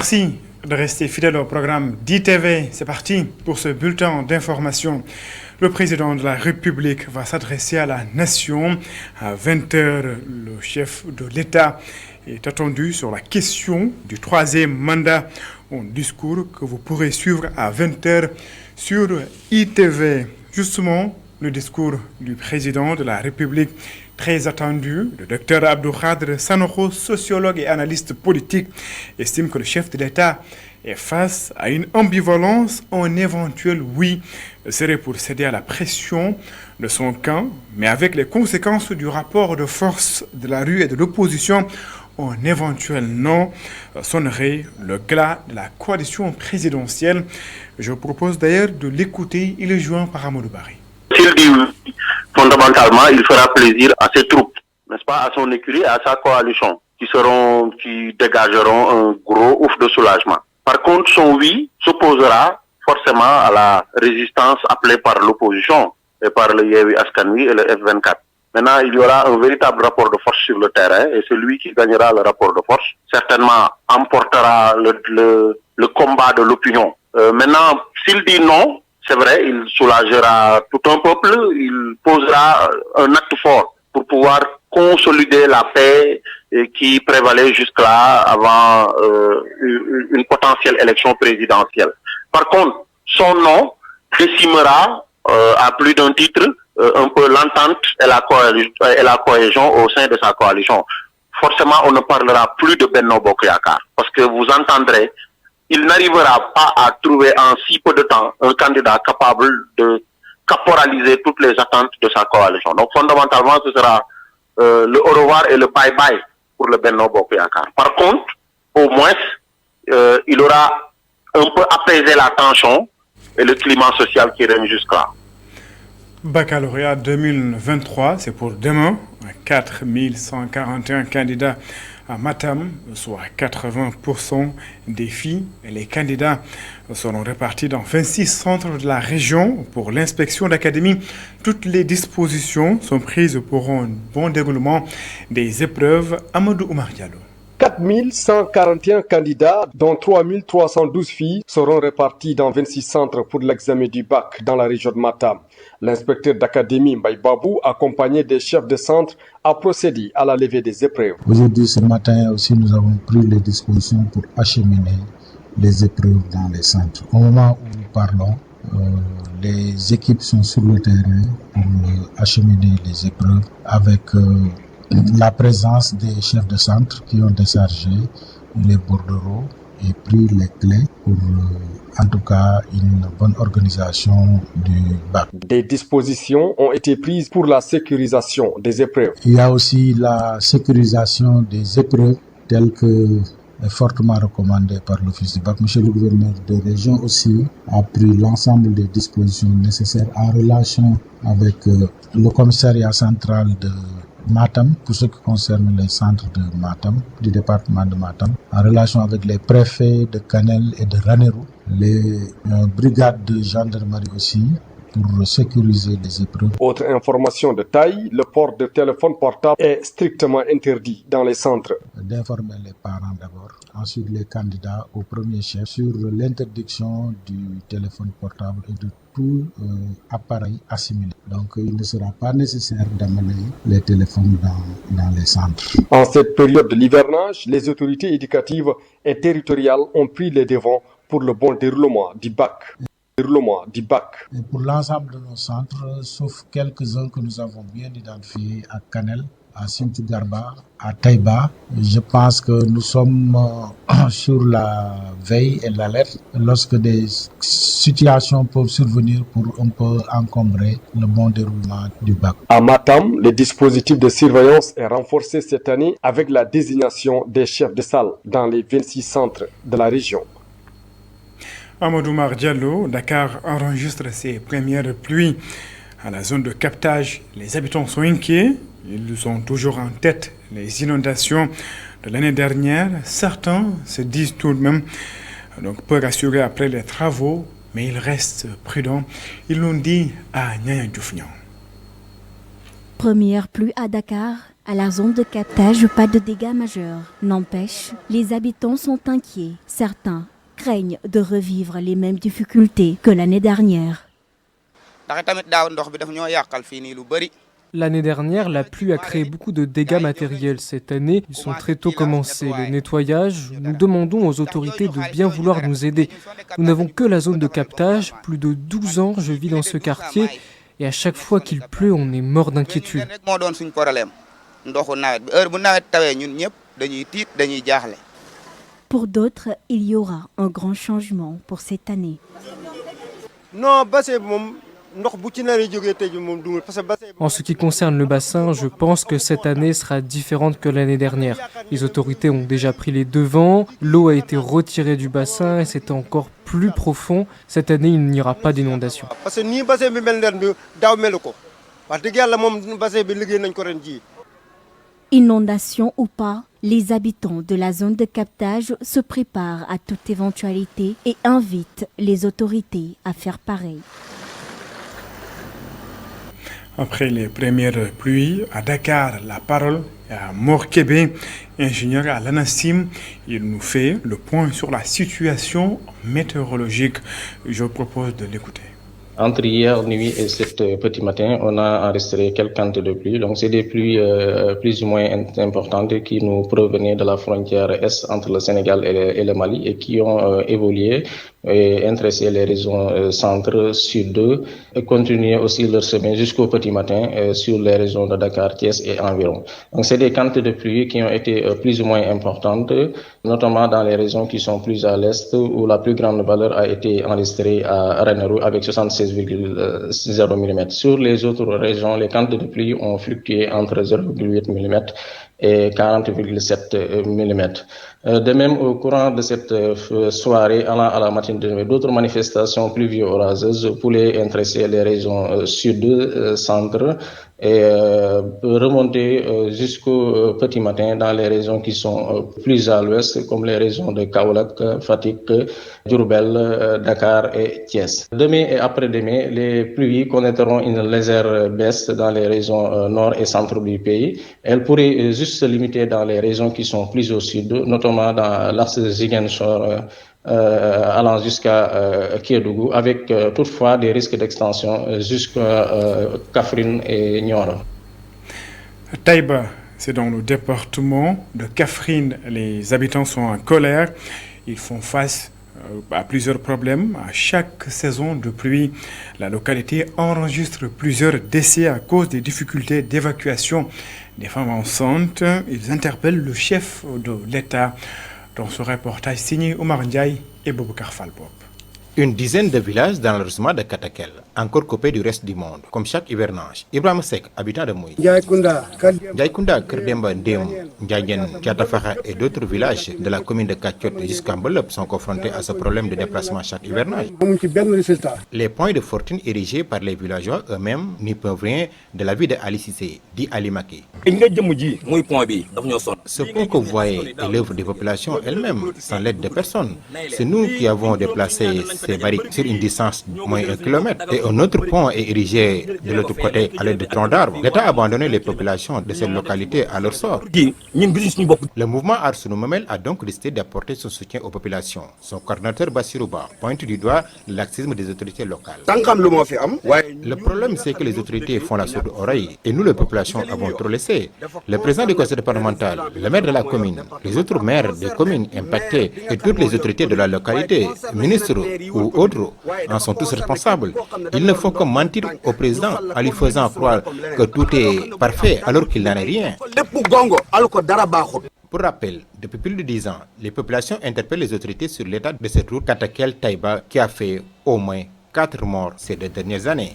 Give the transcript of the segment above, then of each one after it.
Merci de rester fidèle au programme d'ITV. C'est parti pour ce bulletin d'information. Le président de la République va s'adresser à la nation à 20h. Le chef de l'État est attendu sur la question du troisième mandat. Un discours que vous pourrez suivre à 20h sur ITV. Justement, le discours du président de la République, très attendu, le docteur Abdou Khadre Sanokho, sociologue et analyste politique, estime que le chef de l'État est face à une ambivalence. Un éventuel oui serait pour céder à la pression de son camp, mais avec les conséquences du rapport de force de la rue et de l'opposition, un éventuel non sonnerait le glas de la coalition présidentielle. Je vous propose d'ailleurs de l'écouter. Il est joint par Amadou Barry. S'il dit oui, fondamentalement, il fera plaisir à ses troupes, n'est-ce pas, à son écurie, à sa coalition, qui dégageront un gros ouf de soulagement. Par contre, son oui s'opposera forcément à la résistance appelée par l'opposition et par le Yewwi Askan Wi et le F24. Maintenant, il y aura un véritable rapport de force sur le terrain et celui qui gagnera le rapport de force, certainement, emportera le combat de l'opinion. Maintenant, s'il dit non, c'est vrai, il soulagera tout un peuple, il posera un acte fort pour pouvoir consolider la paix qui prévalait jusque-là avant une potentielle élection présidentielle. Par contre, son nom décimera à plus d'un titre un peu l'entente et la cohésion au sein de sa coalition. Forcément, on ne parlera plus de Benno Bokk Yakaar parce que vous entendrez, il n'arrivera pas à trouver en si peu de temps un candidat capable de caporaliser toutes les attentes de sa coalition. Donc fondamentalement, ce sera le au revoir et le bye-bye pour le Benno Bokk Yakaar. Par contre, au moins, il aura un peu apaisé la tension et le climat social qui règne jusque-là. Baccalauréat 2023, c'est pour demain. 4141 candidats à Matam, soit 80% des filles. Et les candidats seront répartis dans 26 centres de la région pour l'inspection d'académie. Toutes les dispositions sont prises pour un bon déroulement des épreuves. Amadou Oumar Diallo. 4141 candidats, dont 3312 filles, seront répartis dans 26 centres pour l'examen du bac dans la région de Matam. L'inspecteur d'académie Mbaye Babou, accompagné des chefs de centre, a procédé à la levée des épreuves. Aujourd'hui, ce matin aussi, nous avons pris les dispositions pour acheminer les épreuves dans les centres. Au moment où nous parlons, les équipes sont sur le terrain pour acheminer les épreuves avec la présence des chefs de centre qui ont déchargé les bordereaux et pris les clés pour en tout cas une bonne organisation du bac. Des dispositions ont été prises pour la sécurisation des épreuves. Il y a aussi la sécurisation des épreuves telles que est fortement recommandée par l'Office du bac. Monsieur le gouverneur de région aussi a pris l'ensemble des dispositions nécessaires en relation avec le commissariat central de Matam, pour ce qui concerne les centres de Matam, du département de Matam, en relation avec les préfets de Kanel et de Ranérou, les brigades de gendarmerie aussi, pour sécuriser les épreuves. Autre information de taille, le port de téléphone portable est strictement interdit dans les centres. D'informer les parents d'abord, ensuite les candidats au premier chef sur l'interdiction du téléphone portable et de tout appareil assimilé. Donc il ne sera pas nécessaire d'amener les téléphones dans les centres. En cette période de l'hivernage, les autorités éducatives et territoriales ont pris les devants pour le bon déroulement du bac. Et pour l'ensemble de nos centres, sauf quelques-uns que nous avons bien identifiés à Kanel, à Sinthiou Garba, à Taïba, je pense que nous sommes sur la veille et l'alerte lorsque des situations peuvent survenir pour un peu encombrer le bon déroulement du bac. À Matam, le dispositif de surveillance est renforcé cette année avec la désignation des chefs de salle dans les 26 centres de la région. Amadou Oumar Diallo, Dakar enregistre ses premières pluies à la zone de captage. Les habitants sont inquiets. Ils sont toujours en tête les inondations de l'année dernière. Certains se disent tout de même peu rassurés après les travaux, mais ils restent prudents. Ils l'ont dit à Nyanya Dioufnian. Première pluie à Dakar À la zone de captage, pas de dégâts majeurs. N'empêche, les habitants sont inquiets. Certains craignent de revivre les mêmes difficultés que l'année dernière. L'année dernière, la pluie a créé beaucoup de dégâts matériels. Cette année, ils sont très tôt commencés. Le nettoyage, nous demandons aux autorités de bien vouloir nous aider. Nous n'avons que la zone de captage. Plus de 12 ans, je vis dans ce quartier. Et à chaque fois qu'il pleut, on est mort d'inquiétude. Pour d'autres, il y aura un grand changement pour cette année. En ce qui concerne le bassin, je pense que cette année sera différente que l'année dernière. Les autorités ont déjà pris les devants, l'eau a été retirée du bassin et c'est encore plus profond. Cette année, il n'y aura pas d'inondation. Inondation ou pas, les habitants de la zone de captage se préparent à toute éventualité et invitent les autorités à faire pareil. Après les premières pluies, à Dakar, la parole est à Mor Kébé, ingénieur à l'ANACIM. Il nous fait le point sur la situation météorologique. Je vous propose de l'écouter. Entre hier nuit et cet petit matin, on a enregistré quelques quantités de pluie. Donc, c'est des pluies plus ou moins importantes qui nous provenaient de la frontière est entre le Sénégal et le Mali et qui ont évolué et intéressé les régions centre, sud et continué aussi leur chemin jusqu'au petit matin sur les régions de Dakar, Thiès et environ. Donc, c'est des quantités de pluie qui ont été plus ou moins importantes, notamment dans les régions qui sont plus à l'est où la plus grande valeur a été enregistrée à Ranérou avec 76,0 mm. Sur les autres régions, les quantités de pluie ont fluctué entre 0,8 mm et 40,7 mm. De même, au courant de cette soirée, allant à la matinée, d'autres manifestations pluvio-orageuses pouvaient intéresser les régions sud, centre et remonter jusqu'au petit matin dans les régions qui sont plus à l'ouest, comme les régions de Kaolack, Fatick, Diourbel, Dakar et Thiès. Demain et après-demain, les pluies connaîtront une légère baisse dans les régions nord et centre du pays. Elles pourraient juste se limiter dans les régions qui sont plus au sud, notamment dans l'axe de Ziguinchor, allant jusqu'à Kédougou, avec toutefois des risques d'extension jusqu'à Kaffrine et Nioro. Taïba, c'est dans le département de Kaffrine. Les habitants sont en colère. Ils font face à plusieurs problèmes. À chaque saison de pluie, la localité enregistre plusieurs décès à cause des difficultés d'évacuation des femmes enceintes. Ils interpellent le chef de l'État. Dans ce reportage signé Omar Ndiaye et Boubacar Falbop. Une dizaine de villages dans l'arrondissement de Katakel, encore coupés du reste du monde, comme chaque hivernage. Ibrahim Sek, habitant de Mouy, Ndiaykunda, Kerdemba, Ndem, Ndiayen, Tiatafaha et d'autres villages de la commune de Kachot jusqu'à Mbolop sont confrontés à ce problème de déplacement chaque hivernage. Les points de fortune érigés par les villageois eux-mêmes n'y peuvent rien de la vie de Ali Cissé, dit Ali Maki. Ce pont que vous voyez est l'œuvre des populations elles-mêmes, sans l'aide de personne. C'est nous qui avons déplacé ces barriques sur une distance de moins 1 kilomètre. Et un autre pont est érigé de l'autre côté à l'aide de troncs d'arbres. L'État a abandonné les populations de cette localité à leur sort. Le mouvement Arsounou Mamel a donc décidé d'apporter son soutien aux populations. Son coordinateur Bassirouba pointe du doigt le laxisme des autorités locales. Le problème, c'est que les autorités font la sourde oreille et nous, les populations, avons trop laissé. Le président du conseil départemental, le maire de la commune, les autres maires des communes impactées et toutes les autorités de la localité, ministres ou autres, en sont tous responsables. Il ne faut que mentir au président en lui faisant croire que tout est parfait alors qu'il n'en est rien. Pour rappel, depuis plus de 10 ans, les populations interpellent les autorités sur l'état de cette route Katakel-Taïba qui a fait au moins 4 morts ces 2 dernières années.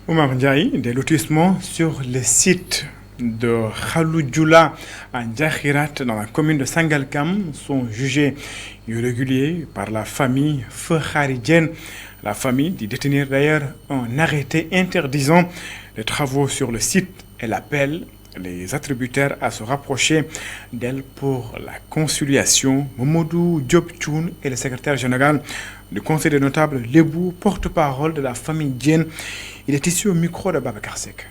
Oumar Ndiaye, des lotissements sur le site de Khaloudjoula à Djakhirat dans la commune de Sangalkam sont jugés irréguliers par la famille Fekharidjen. La famille dit détenir d'ailleurs un arrêté interdisant les travaux sur le site. Elle appelle les attributaires à se rapprocher d'elle pour la conciliation. Momodou Diop-Tchoun est le secrétaire général du conseil des notables Lebou, porte-parole de la famille Dien. Il est ici au micro de Babacar Sek.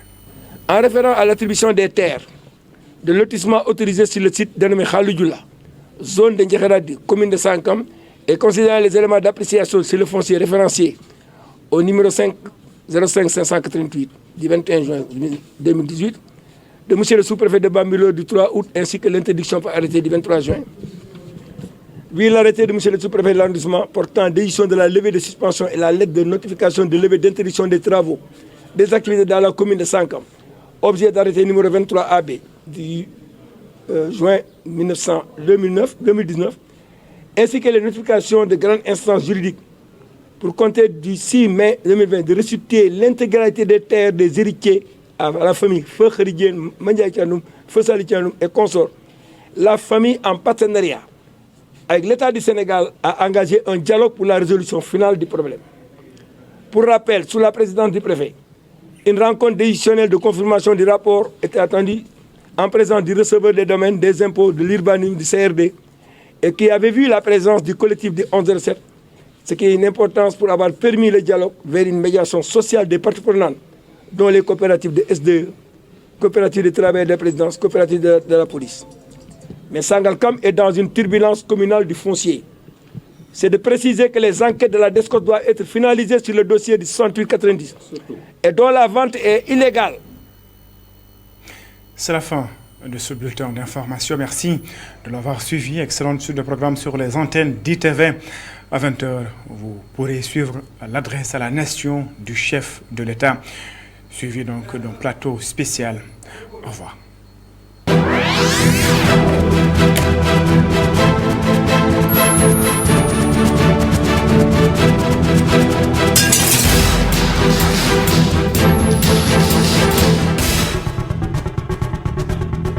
En référant à l'attribution des terres de lotissement autorisé sur le site dénommé Khalidjoula, zone de Ndjekheradi, commune de Sankam, et considérant les éléments d'appréciation sur le foncier référencié au numéro 05 du 21 juin 2018, de M. le sous-préfet de Bambilor du 3 août, ainsi que l'interdiction par arrêté du 23 juin. Oui, l'arrêté de M. le sous-préfet de l'arrondissement portant décision de la levée de suspension et la lettre de notification de levée d'interdiction des travaux, des activités dans la commune de Sankam, objet d'arrêté numéro 23 AB du juin 2019, ainsi que les notifications de grandes instances juridiques pour compter du 6 mai 2020 de restituer l'intégralité des terres des héritiers à la famille Feu Kharidien, Mandiaye Thiandoum, Feu Sali Thiandoum et consorts. La famille, en partenariat avec l'État du Sénégal, a engagé un dialogue pour la résolution finale du problème. Pour rappel, sous la présidence du préfet, une rencontre décisionnelle de confirmation du rapport était attendue en présence du receveur des domaines, des impôts, de l'urbanisme, du CRD, et qui avait vu la présence du collectif de 1107, ce qui est une importance pour avoir permis le dialogue vers une médiation sociale des parties prenantes, dont les coopératives de SDE, coopératives de travail de la présidence, coopératives de la police. Mais Sangalkam est dans une turbulence communale du foncier. C'est de préciser que les enquêtes de la DESCOS doivent être finalisées sur le dossier du 6890 et dont la vente est illégale. C'est la fin de ce bulletin d'information. Merci de l'avoir suivi. Excellente suite de programme sur les antennes d'ITV. À 20h, vous pourrez suivre l'adresse à la nation du chef de l'État, suivi donc d'un plateau spécial. Au revoir.